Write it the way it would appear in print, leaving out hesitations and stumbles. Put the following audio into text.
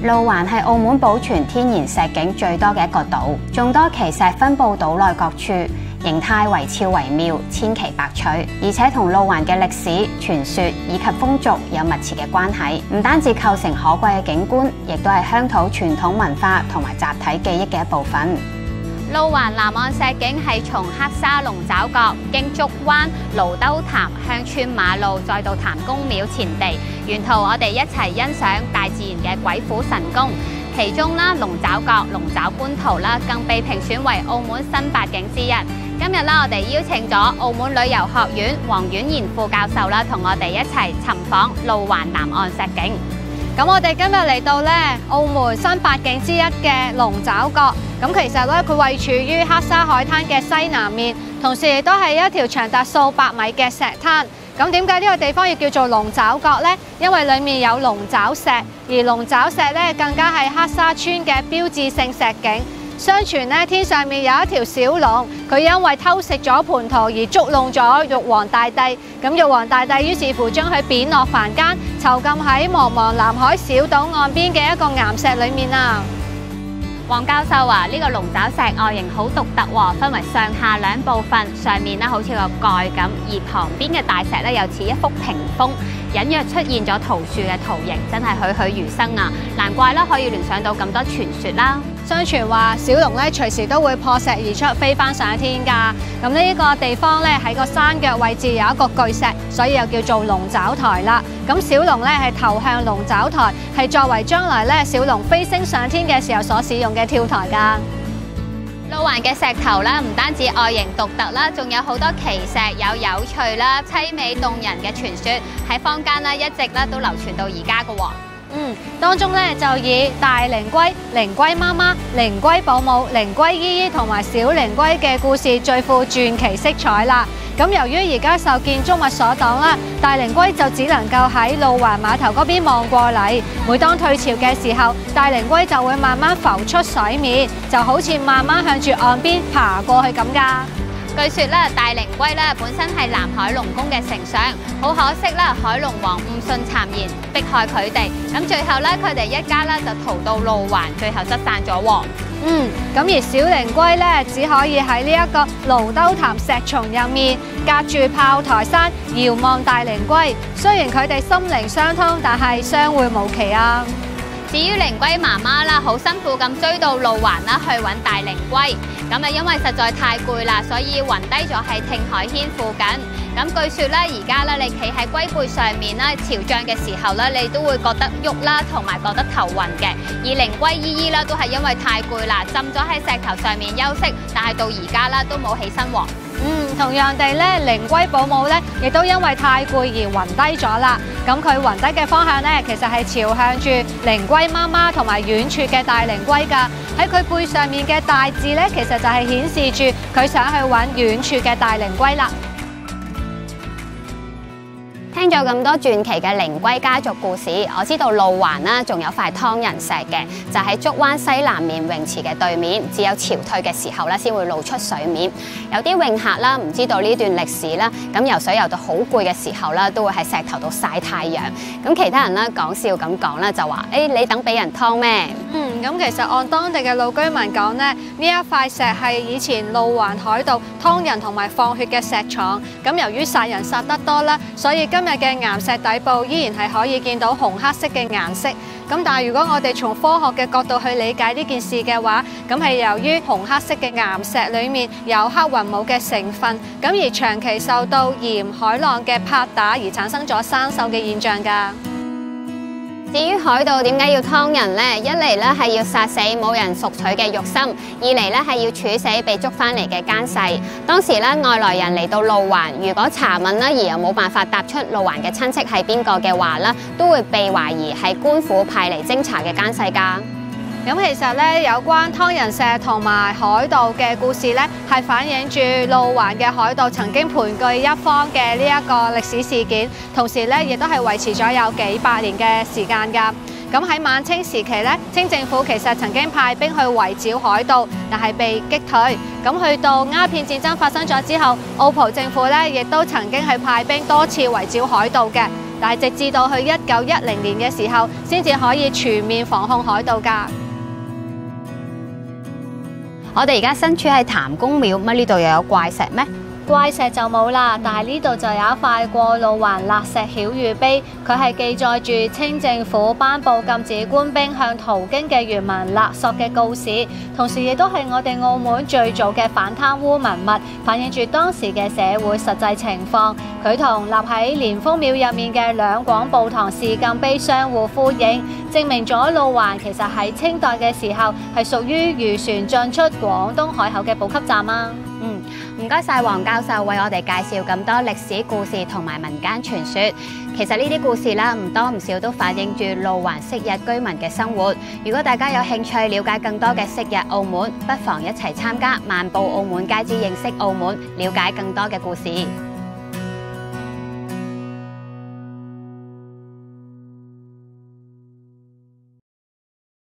路環係澳門保存天然石景最多嘅一個島，眾多奇石分佈島內各處，形態惟肖惟妙，千奇百趣，而且同路環嘅歷史、傳說以及風俗有密切嘅關係。唔單止構成可貴嘅景觀，亦都係鄉土傳統文化同埋集體記憶嘅一部分。路環南岸石景係從黑沙龍爪角經竹灣、蘆洲潭、鄉村馬路，再到譚公廟前地，沿途我哋一齊欣賞大自然嘅鬼斧神工。其中啦，龍爪角、龍爪觀圖啦，更被評選為澳門新八景之一。今日啦，我哋邀請咗澳門旅遊學院黃婉賢副教授啦，同我哋一齊尋訪路環南岸石景。咁我哋今日嚟到咧澳門新八景之一嘅龍爪角，咁其實咧佢位處於黑沙海灘嘅西南面，同時亦都係一條長達數百米嘅石灘。咁點解呢個地方要叫做龍爪角呢？因為裡面有龍爪石，而龍爪石咧更加係黑沙村嘅標誌性石景。相傳咧，天上面有一條小龍，佢因為偷食咗蟠桃而捉弄咗玉皇大帝。咁玉皇大帝於是乎將佢貶落凡間，囚禁喺茫茫南海小島岸邊嘅一個岩石裡面啊！黃教授話：呢個龍爪石外形好獨特喎，分為上下兩部分，上面咧好似個蓋咁，而旁邊嘅大石咧又似一幅屏風，隱約出現咗桃樹嘅圖形，真係栩栩如生啊！難怪啦，可以聯想到咁多傳說啦。相傳話小龍咧隨時都會破石而出，飛翻上天㗎。咁呢個地方咧喺個山腳位置有一個巨石，所以又叫做龍爪台啦。咁小龍咧係頭向龍爪台，係作為將來咧小龍飛升上天嘅時候所使用嘅跳台㗎。路環嘅石頭啦，唔單止外形獨特啦，仲有好多奇石，有趣啦、凄美動人嘅傳說喺坊間啦，一直咧都流傳到而家㗎喎。當中咧就以大靈龜、靈龜媽媽、靈龜保姆、靈龜姨姨同埋小靈龜嘅故事最富傳奇色彩啦。咁由於而家受建築物所擋啦，大靈龜就只能夠喺路環碼頭嗰邊望過嚟。每當退潮嘅時候，大靈龜就會慢慢浮出水面，就好似慢慢向住岸邊爬過去咁㗎。據說咧，大靈龜咧本身係南海龍宮嘅丞相，好可惜啦，海龍王誤信讒言，迫害佢哋。咁最後咧，佢哋一家咧就逃到路環，最後失散咗喎。咁而小靈龜咧，只可以喺呢一個蘆洲潭石叢入面，隔住炮台山遙望大靈龜。雖然佢哋心靈相通，但係相會無期啊。至於靈龜媽媽啦，好辛苦咁追到路環啦，去揾大靈龜。咁啊，因為實在太攰啦，所以暈低咗喺聽海軒附近。咁據說咧，而家咧你企喺龜背上面啦，潮漲嘅時候咧，你都會覺得喐啦，同埋覺得頭暈嘅。而靈龜姨姨啦，都係因為太攰啦，浸咗喺石頭上面休息，但係到而家啦都冇起身喎。同樣地咧，靈龜保姆咧，亦都因為太攰而暈低咗啦。咁佢暈低嘅方向咧，其實係朝向住靈龜媽媽同埋遠處嘅大靈龜㗎。喺佢背上面嘅大字咧，其實就係顯示住佢想去揾遠處嘅大靈龜啦。聽咗咁多傳奇嘅靈龜家族故事，我知道路環啦，仲有塊湯人石嘅，就喺竹灣西南面泳池嘅對面，只有潮退嘅時候咧，先會露出水面。有啲泳客啦，唔知道呢段歷史啦，咁游水游到好攰嘅時候啦，都會喺石頭度曬太陽。咁其他人咧講笑咁講啦，就話：你等俾人湯咩？咁其實按當地嘅老居民講呢，呢一塊石係以前路環海盜湯人同埋放血嘅石廠。咁由於殺人殺得多啦，所以今日嘅岩石底部依然係可以見到紅黑色嘅顏色。咁但係如果我哋從科學嘅角度去理解呢件事嘅話，咁係由於紅黑色嘅岩石裡面有黑雲母嘅成分，咁而長期受到鹽海浪嘅拍打而產生咗生鏽嘅現象㗎。至於海盜點解要湯人呢？一嚟咧係要殺死冇人贖取嘅肉心，二嚟咧係要處死被捉翻嚟嘅奸細。當時咧外來人嚟到路環，如果查問啦而又冇辦法答出路環嘅親戚係邊個嘅話咧，都會被懷疑係官府派嚟偵查嘅奸細㗎。咁其實咧，有關湯人石同埋海盜嘅故事咧，係反映住路環嘅海盜曾經盤踞一方嘅呢一個歷史事件，同時咧亦都係維持咗有幾百年嘅時間㗎。咁喺晚清時期咧，清政府其實曾經派兵去圍剿海盜，但係被擊退。咁去到鴉片戰爭發生咗之後，澳葡政府咧亦都曾經係派兵多次圍剿海盜嘅。但係直至到去1910年嘅時候，先至可以全面防控海盜㗎。我哋而家身處喺譚公廟，乜呢度又有怪石咩？怪石就冇啦，但係呢度就有一塊過路環勒石曉諭碑，佢係記載住清政府頒布禁止官兵向途經嘅漁民勒索嘅告示，同時亦都係我哋澳門最早嘅反貪污文物，反映住當時嘅社會實際情況。佢同立喺蓮峰廟入面嘅兩廣步堂示禁碑相互呼應，證明咗路環其實喺清代嘅時候係屬於漁船進出廣東海口嘅補給站啊。唔該晒黃教授為我哋介紹咁多歷史故事同埋民間傳說。其實呢啲故事啦，唔多唔少都反映住路環昔日居民嘅生活。如果大家有興趣了解更多嘅昔日澳門，不妨一齊參加漫步澳門街之認識澳門，了解更多嘅故事。